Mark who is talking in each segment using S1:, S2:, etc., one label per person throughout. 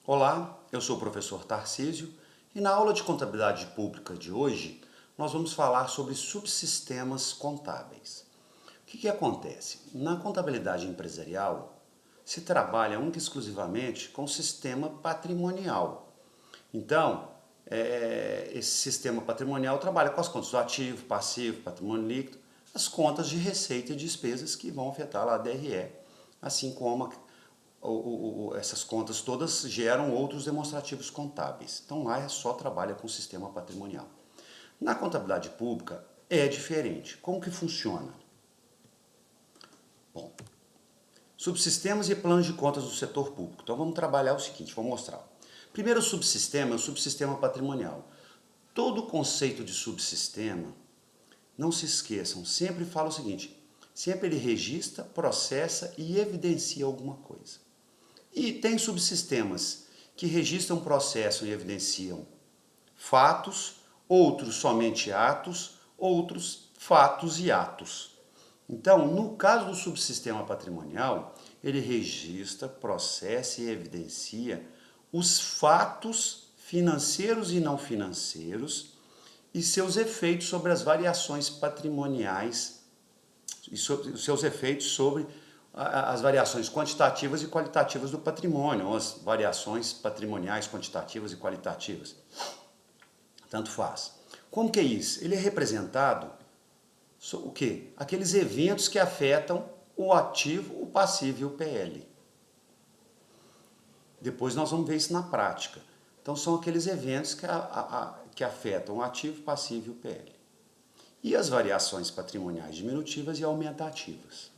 S1: Olá, eu sou o professor Tarcísio e na aula de contabilidade pública de hoje nós vamos falar sobre subsistemas contábeis. O que acontece? Na contabilidade empresarial se trabalha única e exclusivamente com o sistema patrimonial. Então, esse sistema patrimonial trabalha com as contas do ativo, passivo, patrimônio líquido, as contas de receita e despesas que vão afetar lá a DRE, assim como essas contas todas geram outros demonstrativos contábeis. Então lá só trabalha com o sistema patrimonial. Na contabilidade pública é diferente. Como que funciona? Bom, subsistemas e planos de contas do setor público. Então vamos trabalhar o seguinte, vou mostrar. Primeiro subsistema é o subsistema patrimonial. Todo o conceito de subsistema, não se esqueçam, sempre fala o seguinte, sempre ele registra, processa e evidencia alguma coisa. E tem subsistemas que registram, processam e evidenciam fatos, outros somente atos, outros fatos e atos. Então, no caso do subsistema patrimonial, ele registra, processa e evidencia os fatos financeiros e não financeiros e seus efeitos sobre as variações patrimoniais e os seus efeitos sobre as variações quantitativas e qualitativas do patrimônio, ou as variações patrimoniais quantitativas e qualitativas. Tanto faz. Como que é isso? Ele é representado o quê? Aqueles eventos que afetam o ativo, o passivo e o PL. Depois nós vamos ver isso na prática. Então são aqueles eventos que afetam o ativo, o passivo e o PL. E as variações patrimoniais diminutivas e aumentativas.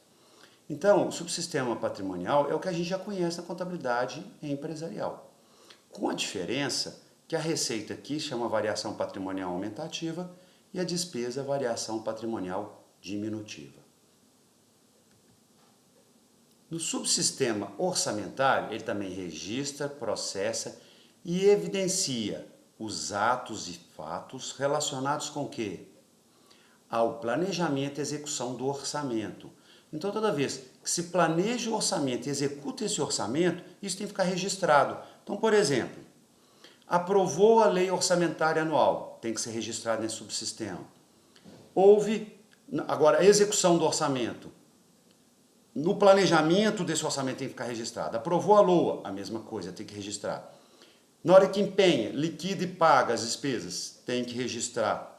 S1: Então, o subsistema patrimonial é o que a gente já conhece na contabilidade empresarial. Com a diferença que a receita aqui chama variação patrimonial aumentativa e a despesa variação patrimonial diminutiva. No subsistema orçamentário, ele também registra, processa e evidencia os atos e fatos relacionados com o quê? Ao planejamento e execução do orçamento. Então, toda vez que se planeja o orçamento e executa esse orçamento, isso tem que ficar registrado. Então, por exemplo, aprovou a lei orçamentária anual, tem que ser registrado nesse subsistema. Houve, agora, a execução do orçamento. No planejamento desse orçamento tem que ficar registrado. Aprovou a LOA, a mesma coisa, tem que registrar. Na hora que empenha, liquida e paga as despesas, tem que registrar.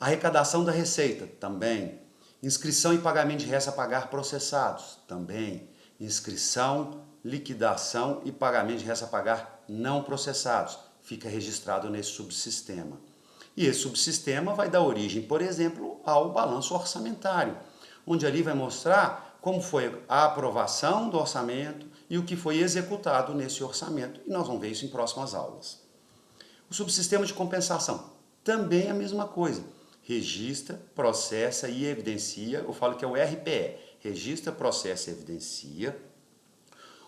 S1: Arrecadação da receita, também. Inscrição e pagamento de res a pagar processados, também. Inscrição, liquidação e pagamento de res a pagar não processados, fica registrado nesse subsistema. E esse subsistema vai dar origem, por exemplo, ao balanço orçamentário, onde ali vai mostrar como foi a aprovação do orçamento e o que foi executado nesse orçamento. E nós vamos ver isso em próximas aulas. O subsistema de compensação, também é a mesma coisa. Registra, processa e evidencia, eu falo que é o RPE, registra, processa e evidencia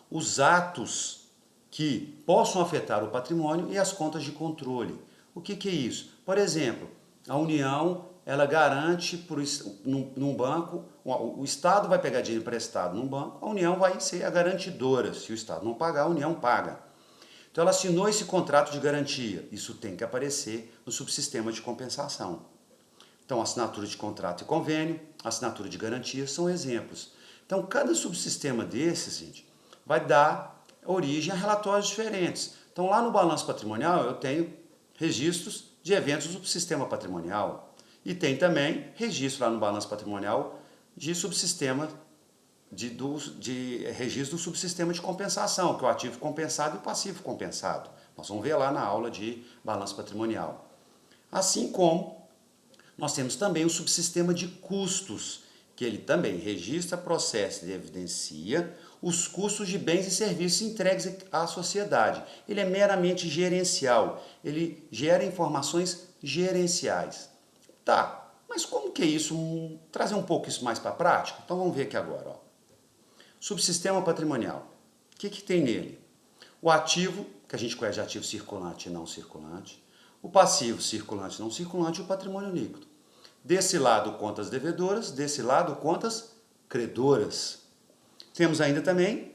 S1: os atos que possam afetar o patrimônio e as contas de controle. O que é isso? Por exemplo, a União, ela garante num banco, o Estado vai pegar dinheiro emprestado num banco, a União vai ser a garantidora, se o Estado não pagar, a União paga. Então ela assinou esse contrato de garantia, isso tem que aparecer no subsistema de compensação. Então, assinatura de contrato e convênio, assinatura de garantia são exemplos. Então, cada subsistema desses, gente, vai dar origem a relatórios diferentes. Então, lá no balanço patrimonial, eu tenho registros de eventos do subsistema patrimonial. E tem também registro lá no balanço patrimonial de subsistema, de registro do subsistema de compensação, que é o ativo compensado e o passivo compensado. Nós vamos ver lá na aula de balanço patrimonial. Assim como nós temos também o subsistema de custos, que ele também registra, processa e evidencia os custos de bens e serviços entregues à sociedade. Ele é meramente gerencial, ele gera informações gerenciais. Tá, mas como que é isso? Trazer um pouco isso mais para a prática? Então vamos ver aqui agora. Ó. Subsistema patrimonial. O que tem nele? O ativo, que a gente conhece de ativo circulante e não circulante. O passivo circulante e não circulante e o patrimônio líquido. Desse lado, contas devedoras, desse lado, contas credoras. Temos ainda também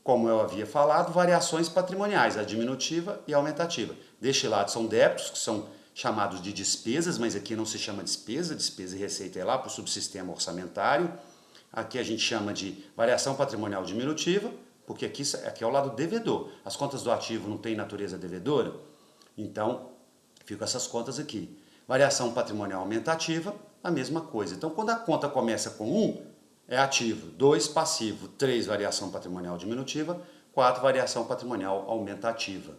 S1: como eu havia falado, variações patrimoniais, a diminutiva e a aumentativa. Deste lado são débitos, que são chamados de despesas, mas aqui não se chama despesa, despesa e receita é lá para o subsistema orçamentário. Aqui a gente chama de variação patrimonial diminutiva, porque aqui é o lado devedor. As contas do ativo não têm natureza devedora, então ficam essas contas aqui. Variação patrimonial aumentativa, a mesma coisa. Então, quando a conta começa com 1, é ativo, 2, passivo, 3, variação patrimonial diminutiva, 4, variação patrimonial aumentativa.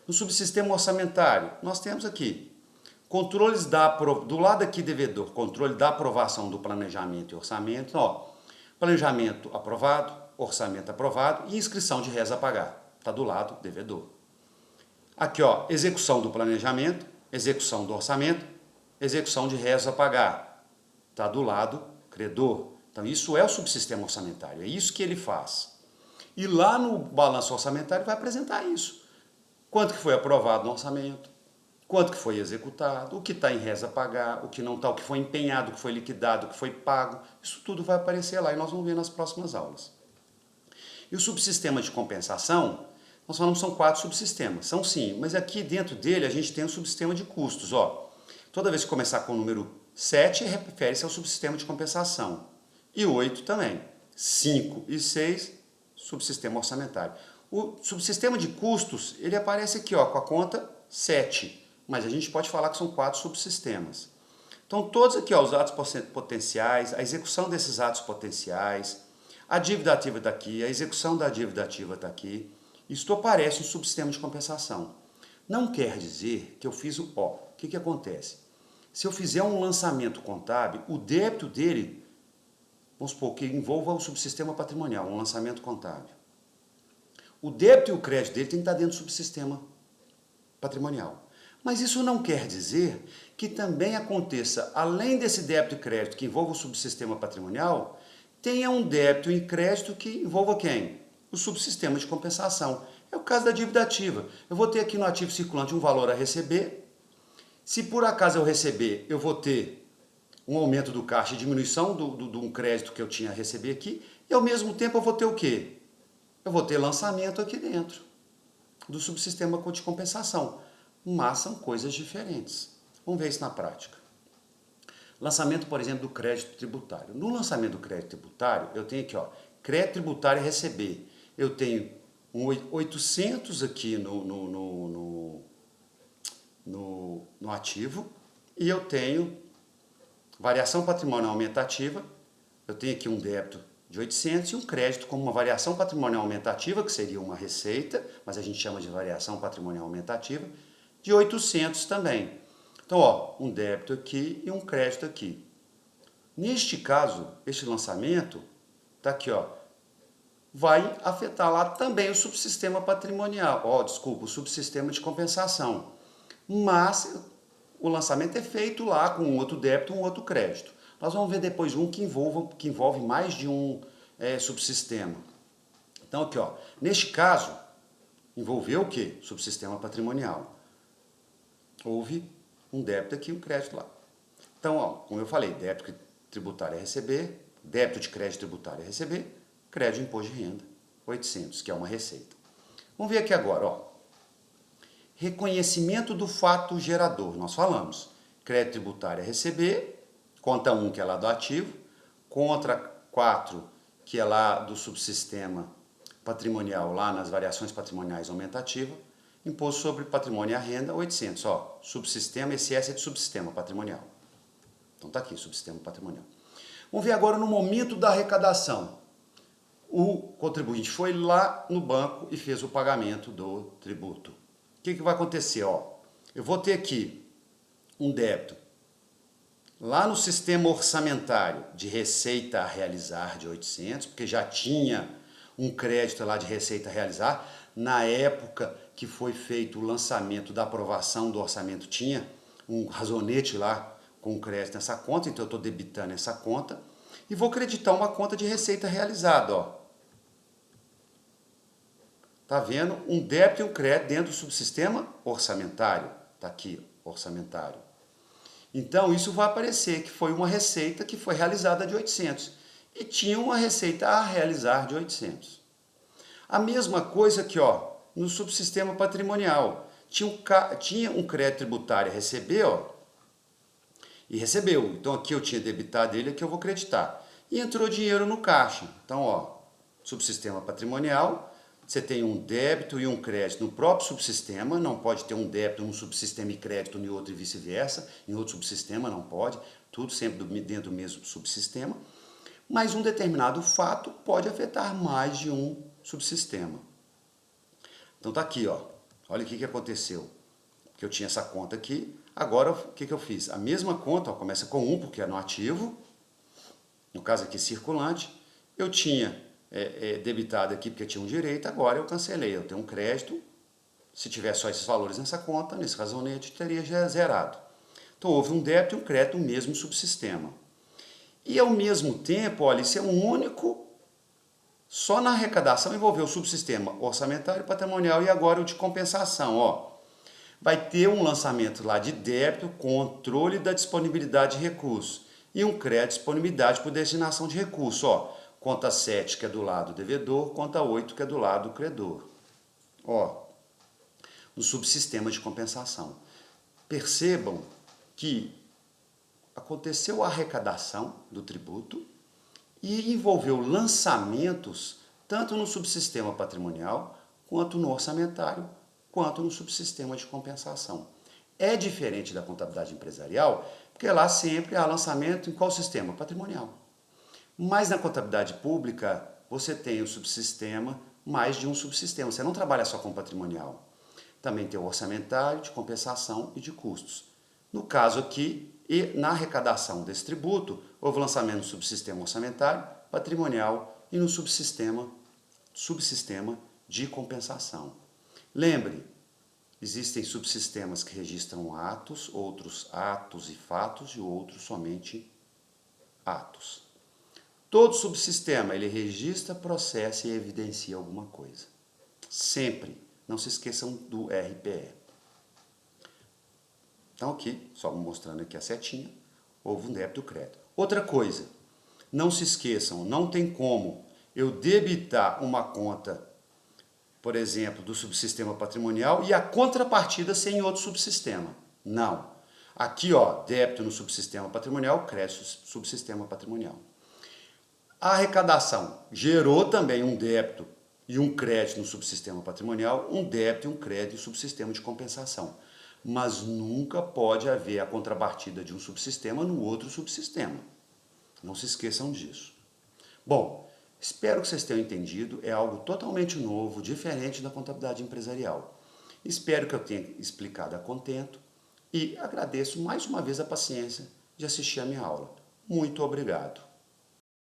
S1: No subsistema orçamentário, nós temos aqui controles do lado aqui devedor, controle da aprovação do planejamento e orçamento, ó, planejamento aprovado, orçamento aprovado e inscrição de réis a pagar, está do lado devedor. Aqui, ó, execução do planejamento, execução do orçamento, execução de réis a pagar, está do lado credor. Então, isso é o subsistema orçamentário, é isso que ele faz. E lá no balanço orçamentário vai apresentar isso. Quanto que foi aprovado no orçamento, quanto que foi executado, o que está em réis a pagar, o que não está, o que foi empenhado, o que foi liquidado, o que foi pago. Isso tudo vai aparecer lá e nós vamos ver nas próximas aulas. E o subsistema de compensação, nós falamos que são 4 subsistemas. São sim, mas aqui dentro dele a gente tem o subsistema de custos. Ó. Toda vez que começar com o número 7, refere-se ao subsistema de compensação. E 8 também. 5 e 6, subsistema orçamentário. O subsistema de custos, ele aparece aqui ó, com a conta 7. Mas a gente pode falar que são 4 subsistemas. Então, todos aqui, ó, os atos potenciais, a execução desses atos potenciais, a dívida ativa está aqui, a execução da dívida ativa está aqui. Isto aparece no subsistema de compensação. Não quer dizer que eu fiz o ó. O que acontece? Se eu fizer um lançamento contábil, o débito dele, vamos supor que envolva o subsistema patrimonial, um lançamento contábil. O débito e o crédito dele tem que estar dentro do subsistema patrimonial. Mas isso não quer dizer que também aconteça, além desse débito e crédito que envolva o subsistema patrimonial, tenha um débito e crédito que envolva quem? O subsistema de compensação. É o caso da dívida ativa. Eu vou ter aqui no ativo circulante um valor a receber. Se por acaso eu receber, eu vou ter um aumento do caixa e diminuição de um crédito que eu tinha a receber aqui. E ao mesmo tempo eu vou ter o quê? Eu vou ter lançamento aqui dentro do subsistema de compensação. Mas são coisas diferentes. Vamos ver isso na prática. Lançamento, por exemplo, do crédito tributário. No lançamento do crédito tributário, eu tenho aqui, ó, crédito tributário a receber. Eu tenho um 800 aqui no ativo e eu tenho variação patrimonial aumentativa. Eu tenho aqui um débito de 800 e um crédito como uma variação patrimonial aumentativa, que seria uma receita, mas a gente chama de variação patrimonial aumentativa, de 800 também. Então, ó, um débito aqui e um crédito aqui. Neste caso, este lançamento, tá aqui, ó, vai afetar lá também o subsistema patrimonial, ó, desculpa, o subsistema de compensação. Mas o lançamento é feito lá com um outro débito e um outro crédito. Nós vamos ver depois um que envolve mais de um subsistema. Então, aqui, ó, neste caso, envolveu o quê? Subsistema patrimonial. Houve um débito aqui e um crédito lá. Então, ó, como eu falei, débito tributário a receber, débito de crédito tributário a receber, crédito de imposto de renda, 800, que é uma receita. Vamos ver aqui agora, ó. Reconhecimento do fato gerador. Nós falamos, crédito tributário a receber, conta 1, que é lá do ativo, contra 4, que é lá do subsistema patrimonial, lá nas variações patrimoniais aumentativas, imposto sobre patrimônio e a renda, 800. Ó, subsistema, esse S é de subsistema patrimonial. Então tá aqui, subsistema patrimonial. Vamos ver agora no momento da arrecadação. O contribuinte foi lá no banco e fez o pagamento do tributo. O que vai acontecer? Ó, eu vou ter aqui um débito lá no sistema orçamentário de receita a realizar de 800, porque já tinha um crédito lá de receita a realizar. Na época que foi feito o lançamento da aprovação do orçamento, tinha um razonete lá com crédito nessa conta, então eu estou debitando essa conta e vou creditar uma conta de receita realizada. Ó. Tá vendo? Um débito e um crédito dentro do subsistema orçamentário. Tá aqui, orçamentário. Então, isso vai aparecer que foi uma receita que foi realizada de 800. e tinha uma receita a realizar de 800. A mesma coisa que no subsistema patrimonial. Tinha um crédito tributário a receber, e recebeu. Então aqui eu tinha debitado ele, aqui eu vou creditar. E entrou dinheiro no caixa. Então, subsistema patrimonial, você tem um débito e um crédito no próprio subsistema, não pode ter um débito num subsistema e crédito em outro e vice-versa, em outro subsistema não pode, tudo sempre dentro do mesmo subsistema. Mas um determinado fato pode afetar mais de um subsistema. Então tá aqui, olha o que aconteceu. Que eu tinha essa conta aqui, agora o que eu fiz? A mesma conta, começa com 1 porque é no ativo, no caso aqui circulante, eu tinha debitado aqui porque tinha um direito, agora eu cancelei, eu tenho um crédito, se tiver só esses valores nessa conta, nesse razonete teria já zerado. Então houve um débito e um crédito no mesmo subsistema. E ao mesmo tempo, olha, isso é um único, só na arrecadação envolveu o subsistema orçamentário, patrimonial e agora o de compensação, vai ter um lançamento lá de débito, controle da disponibilidade de recursos e um crédito, disponibilidade por destinação de recursos, conta 7 que é do lado do devedor, conta 8 que é do lado do credor. No subsistema de compensação. Percebam que aconteceu a arrecadação do tributo e envolveu lançamentos tanto no subsistema patrimonial, quanto no orçamentário, quanto no subsistema de compensação. É diferente da contabilidade empresarial, porque lá sempre há lançamento em qual sistema? Patrimonial. Mas na contabilidade pública, você tem o subsistema, mais de um subsistema. Você não trabalha só com patrimonial. Também tem o orçamentário, de compensação e de custos. No caso aqui, e na arrecadação desse tributo, houve lançamento no subsistema orçamentário, patrimonial e no subsistema de compensação. Lembre, existem subsistemas que registram atos, outros atos e fatos e outros somente atos. Todo subsistema, ele registra, processa e evidencia alguma coisa. Sempre. Não se esqueçam do RPE. Então aqui, só mostrando aqui a setinha, houve um débito e crédito. Outra coisa, não se esqueçam, não tem como eu debitar uma conta, por exemplo, do subsistema patrimonial e a contrapartida ser em outro subsistema. Não. Aqui, débito no subsistema patrimonial, crédito subsistema patrimonial. A arrecadação gerou também um débito e um crédito no subsistema patrimonial, um débito e um crédito no subsistema de compensação. Mas nunca pode haver a contrapartida de um subsistema no outro subsistema. Não se esqueçam disso. Bom, espero que vocês tenham entendido. É algo totalmente novo, diferente da contabilidade empresarial. Espero que eu tenha explicado a contento e agradeço mais uma vez a paciência de assistir a minha aula. Muito obrigado.